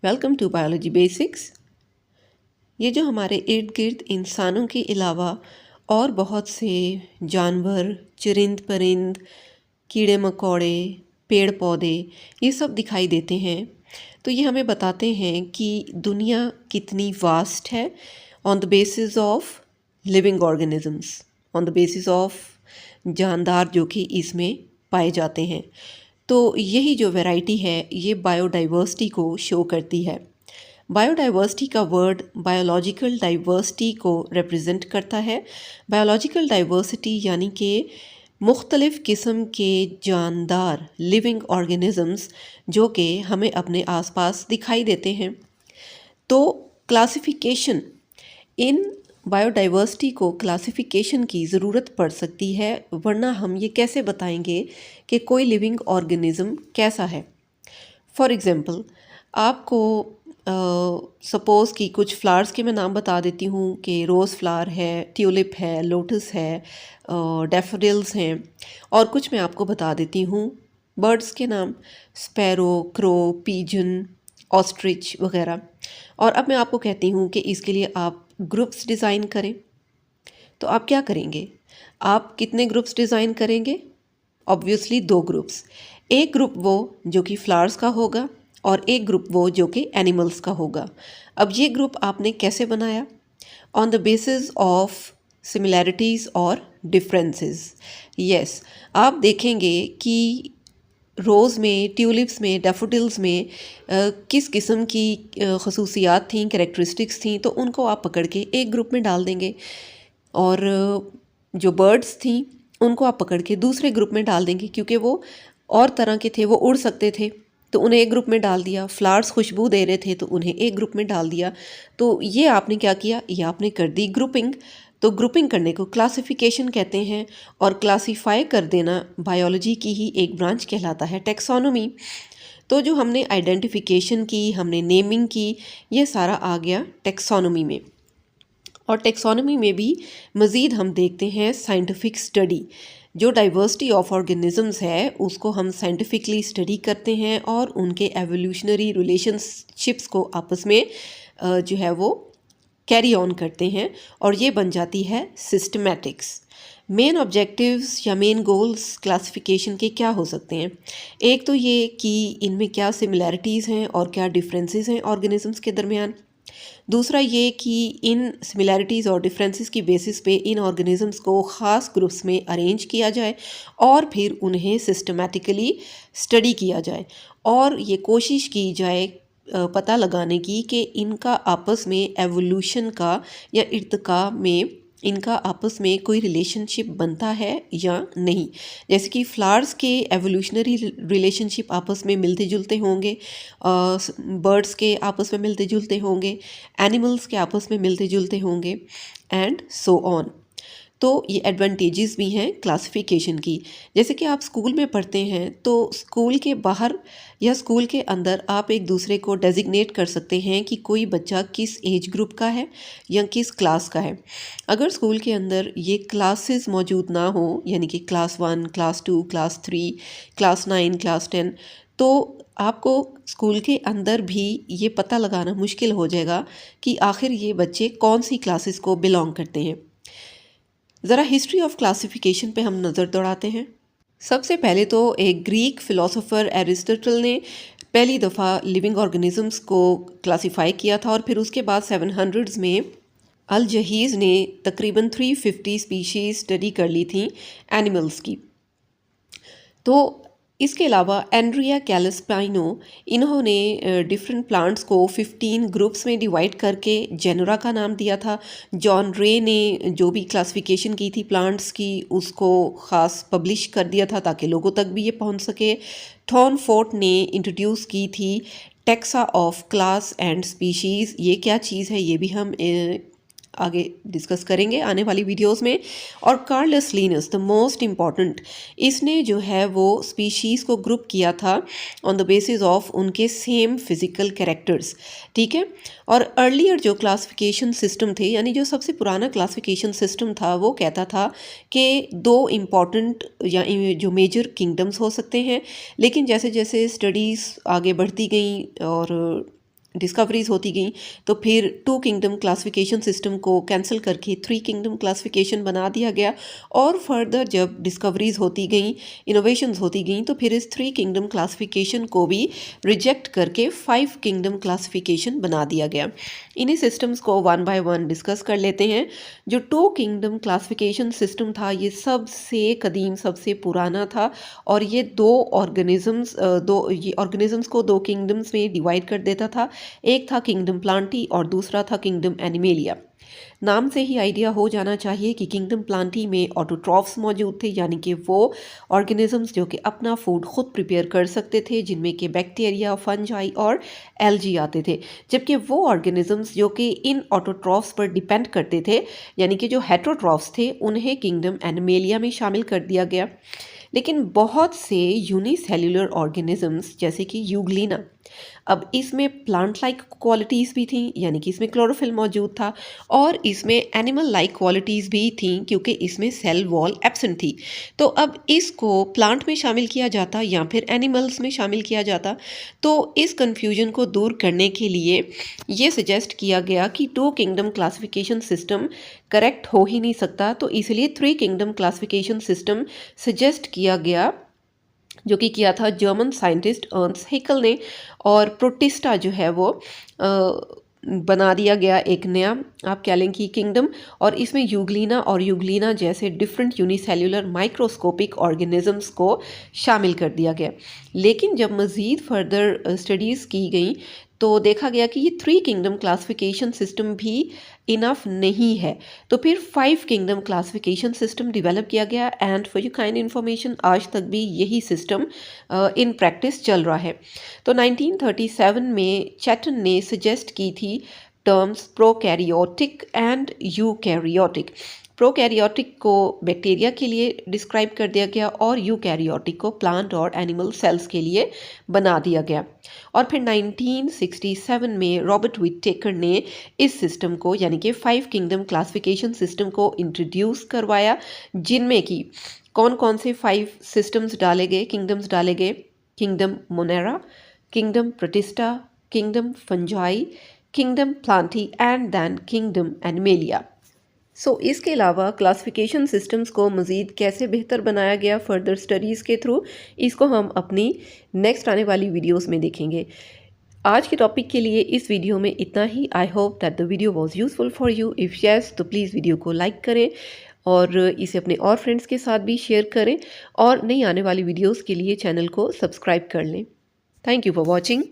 Welcome to biology basics. ये जो हमारे इर्द गिर्द इंसानों के अलावा और बहुत से जानवर, चरिंद परिंद, कीड़े मकोड़े, पेड़ पौधे ये सब दिखाई देते हैं, तो ये हमें बताते हैं कि दुनिया कितनी वास्ट है on the basis of living organisms, on the basis of जानदार जो कि इसमें पाए जाते हैं। तो यही जो वैरायटी है ये बायोडाइवर्सिटी को शो करती है। बायोडाइवर्सिटी का वर्ड बायोलॉजिकल डाइवर्सिटी को रिप्रेजेंट करता है। बायोलॉजिकल डाइवर्सिटी यानी कि मुख्तलिफ़ किस्म के जानदार लिविंग ऑर्गेनिजम्स जो कि हमें अपने आसपास दिखाई देते हैं। तो क्लासिफिकेशन, इन बायोडाइवर्सिटी को क्लासिफिकेशन की ज़रूरत पड़ सकती है, वरना हम ये कैसे बताएंगे कि कोई लिविंग ऑर्गेनिज़म कैसा है। फॉर एग्ज़ाम्पल, आपको सपोज़ कि कुछ फ्लावर्स के मैं नाम बता देती हूँ कि रोज़ फ्लावर है, ट्यूलिप है, लोटस है, डैफोडिल्स हैं, और कुछ मैं आपको बता देती हूँ बर्ड्स के नाम, स्पैरो, क्रो, पीजन, ऑस्ट्रिच वगैरह। और अब मैं आपको कहती हूँ कि इसके लिए आप ग्रुप्स डिज़ाइन करें, तो आप क्या करेंगे? आप कितने ग्रुप्स डिज़ाइन करेंगे? Obviously 2 groups. एक ग्रुप वो जो कि फ्लावर्स का होगा और एक ग्रुप वो जो कि एनिमल्स का होगा। अब ये ग्रुप आपने कैसे बनाया? On the basis of similarities और डिफरेंसेस। यस, आप देखेंगे कि रोज़ में, ट्यूलिप्स में, डैफोडिल्स में किस किस्म की खसूसियात थीं, कैरेक्टरिस्टिक्स थीं, तो उनको आप पकड़ के एक ग्रुप में डाल देंगे। और जो बर्ड्स थीं उनको आप पकड़ के दूसरे ग्रुप में डाल देंगे, क्योंकि वो और तरह के थे, वो उड़ सकते थे तो उन्हें एक ग्रुप में डाल दिया। फ्लावर्स खुशबू दे रहे थे तो उन्हें एक ग्रुप में डाल दिया। तो ये आपने क्या किया? ये आपने कर दी ग्रुपिंग। तो ग्रुपिंग करने को क्लासिफिकेशन कहते हैं, और क्लासीफाई कर देना बायोलॉजी की ही एक ब्रांच कहलाता है, टेक्सोनोमी। तो जो हमने आइडेंटिफिकेशन की, हमने नेमिंग की, ये सारा आ गया टेक्सोनोमी में। और टेक्सोनोमी में भी मज़ीद हम देखते हैं साइंटिफिक स्टडी। जो डाइवर्सिटी ऑफ ऑर्गेनिजम्स है उसको हम साइंटिफिकली स्टडी करते हैं और उनके एवोल्यूशनरी रिलेशनशिप्स को आपस में जो है वो कैरी ऑन करते हैं, और ये बन जाती है सिस्टमैटिक्स। मेन ऑब्जेक्टिव्स या मेन गोल्स क्लासिफिकेशन के क्या हो सकते हैं? एक तो ये कि इनमें क्या सिमिलैरिटीज़ हैं और क्या डिफरेंसेस हैं ऑर्गेनिजम्स के दरमियान। दूसरा ये कि इन सिमिलैरिटीज़ और डिफरेंसेस की बेसिस पे इन ऑर्गेनिजम्स को ख़ास ग्रुप्स में अरेंज किया जाए और फिर उन्हें सिस्टमैटिकली स्टडी किया जाए, और ये कोशिश की जाए पता लगाने की कि इनका आपस में एवोल्यूशन का या इर्तिका में इनका आपस में कोई रिलेशनशिप बनता है या नहीं। जैसे कि फ्लावर्स के एवोल्यूशनरी रिलेशनशिप आपस में मिलते जुलते होंगे, बर्ड्स के आपस में मिलते जुलते होंगे, एनिमल्स के आपस में मिलते जुलते होंगे, एंड सो ऑन। तो ये एडवांटेजेस भी हैं क्लासिफिकेशन की। जैसे कि आप स्कूल में पढ़ते हैं तो स्कूल के बाहर या स्कूल के अंदर आप एक दूसरे को डेजिग्नेट कर सकते हैं कि कोई बच्चा किस एज ग्रुप का है या किस क्लास का है। अगर स्कूल के अंदर ये क्लासेस मौजूद ना हो, यानी कि class 1, class 2, class 3, class 9, class 10, तो आपको स्कूल के अंदर भी ये पता लगाना मुश्किल हो जाएगा कि आखिर ये बच्चे कौन सी क्लासेस को बिलोंग करते हैं। ज़रा हिस्ट्री ऑफ क्लासिफिकेशन पे हम नज़र दौड़ाते हैं। सबसे पहले तो एक ग्रीक फ़िलासफ़र एरिस्टोटल ने पहली दफ़ा लिविंग ऑर्गेनिजम्स को क्लासिफाई किया था, और फिर उसके बाद 700s में अल जहीज़ ने तकरीबन 350 स्पीशीज़ स्टडी कर ली थी एनिमल्स की। तो इसके अलावा एंड्रिया कैलस्पाइनो, इन्होंने डिफरेंट प्लांट्स को 15 ग्रुप्स में डिवाइड करके जेनरा का नाम दिया था। जॉन रे ने जो भी क्लासिफिकेशन की थी प्लांट्स की उसको ख़ास पब्लिश कर दिया था ताकि लोगों तक भी ये पहुंच सके। थॉर्न फोर्ट ने इंट्रोड्यूस की थी taxa of class and species. ये क्या चीज़ है ये भी हम आगे डिस्कस करेंगे आने वाली वीडियोस में। और Carolus Linnaeus, the most important, इसने जो है वो स्पीशीज़ को ग्रुप किया था ऑन द बेसिस ऑफ उनके सेम फिज़िकल कैरेक्टर्स। ठीक है। और अर्लियर जो क्लासिफिकेशन सिस्टम थे, यानी जो सबसे पुराना क्लासिफिकेशन सिस्टम था, वो कहता था कि 2 इम्पॉर्टेंट या जो मेजर किंगडम्स हो सकते हैं, लेकिन जैसे जैसे स्टडीज़ आगे बढ़ती गई और डिस्कवरीज होती गई, तो फिर 2 किंगडम क्लासिफिकेशन सिस्टम को कैंसिल करके 3 किंगडम क्लासिफिकेशन बना दिया गया। और फर्दर जब डिस्कवरीज होती गई, इनोवेशंस होती गई, तो फिर इस 3 किंगडम क्लासिफिकेशन को भी रिजेक्ट करके 5 किंगडम क्लासिफिकेशन बना दिया गया। इन्हीं सिस्टम्स को वन बाय वन डिस्कस कर लेते हैं। जो 2 किंगडम क्लासिफिकेशन सिस्टम था ये सबसे कदीम, सबसे पुराना था, और ये दो ऑर्गेनिजम्स को 2 किंगडम्स में डिवाइड कर देता था। एक था किंगडम प्लांटी और दूसरा था किंगडम एनिमेलिया। नाम से ही आइडिया हो जाना चाहिए कि किंगडम प्लांटी में ऑटोट्रॉफ्स मौजूद थे, यानी कि वो ऑर्गेनिजम्स जो कि अपना फूड खुद प्रिपेयर कर सकते थे, जिनमें कि बैक्टीरिया, फंजाई और एल्जी आते थे। जबकि वो ऑर्गेनिजम्स जो कि इन ऑटोट्रॉफ्स पर डिपेंड करते थे, यानी कि जो हेटेरोट्रॉफ्स थे, उन्हें किंगडम एनिमेलिया में शामिल कर दिया गया। लेकिन बहुत से यूनिसेल्युलर ऑर्गेनिजम्स जैसे कि यूग्लिना, अब इसमें प्लांट लाइक क्वालिटीज़ भी थी, यानी कि इसमें क्लोरोफिल मौजूद था, और इसमें एनिमल लाइक क्वालिटीज़ भी थी क्योंकि इसमें सेल वॉल एब्सेंट थी। तो अब इसको प्लांट में शामिल किया जाता या फिर एनिमल्स में शामिल किया जाता, तो इस कन्फ्यूजन को दूर करने के लिए ये सजेस्ट किया गया कि 2 किंगडम क्लासिफिकेशन सिस्टम करेक्ट हो ही नहीं सकता, तो इसलिए 3 किंगडम क्लासिफिकेशन सिस्टम सजेस्ट किया गया, जो कि किया था जर्मन साइंटिस्ट अर्न्स्ट हैकेल ने। और प्रोटिस्टा जो है वो बना दिया गया एक नया, आप कह लें कि किंगडम, और इसमें यूग्लिना जैसे डिफरेंट यूनिसेल्युलर माइक्रोस्कोपिक ऑर्गेनिजम्स को शामिल कर दिया गया। लेकिन जब मज़ीद फर्दर स्टडीज़ की गई तो देखा गया कि ये 3 किंगडम क्लासिफिकेशन सिस्टम भी इनफ नहीं है, तो फिर 5 किंगडम क्लासिफिकेशन सिस्टम डेवलप किया गया। And for you kind information, आज तक भी यही सिस्टम इन प्रैक्टिस चल रहा है। तो 1937 में चैटन ने सजेस्ट की थी terms prokaryotic and eukaryotic. Prokaryotic को बैक्टीरिया के लिए डिस्क्राइब कर दिया गया और यूकैरियोटिक को प्लांट और एनिमल सेल्स के लिए बना दिया गया। और फिर 1967 में रॉबर्ट विटेकर ने इस सिस्टम को, यानी कि 5 किंगडम क्लासिफिकेशन सिस्टम को इंट्रोड्यूस करवाया, जिनमें कि कौन कौन से 5 सिस्टम्स डाले गए, किंगडम्स डाले गए: kingdom Monera, kingdom Protista, kingdom Fungi, kingdom Plantae and then kingdom Animalia. इसके अलावा क्लासिफिकेशन सिस्टम्स को मज़ीद कैसे बेहतर बनाया गया फर्दर स्टडीज़ के थ्रू, इसको हम अपनी नेक्स्ट आने वाली वीडियोस में देखेंगे। आज के टॉपिक के लिए इस वीडियो में इतना ही। I hope that the video was useful for you. If yes, तो प्लीज़ वीडियो को लाइक करें और इसे अपने और फ्रेंड्स के साथ भी शेयर करें, और नई आने वाली वीडियोज़ के लिए चैनल को सब्सक्राइब कर लें। Thank you for watching.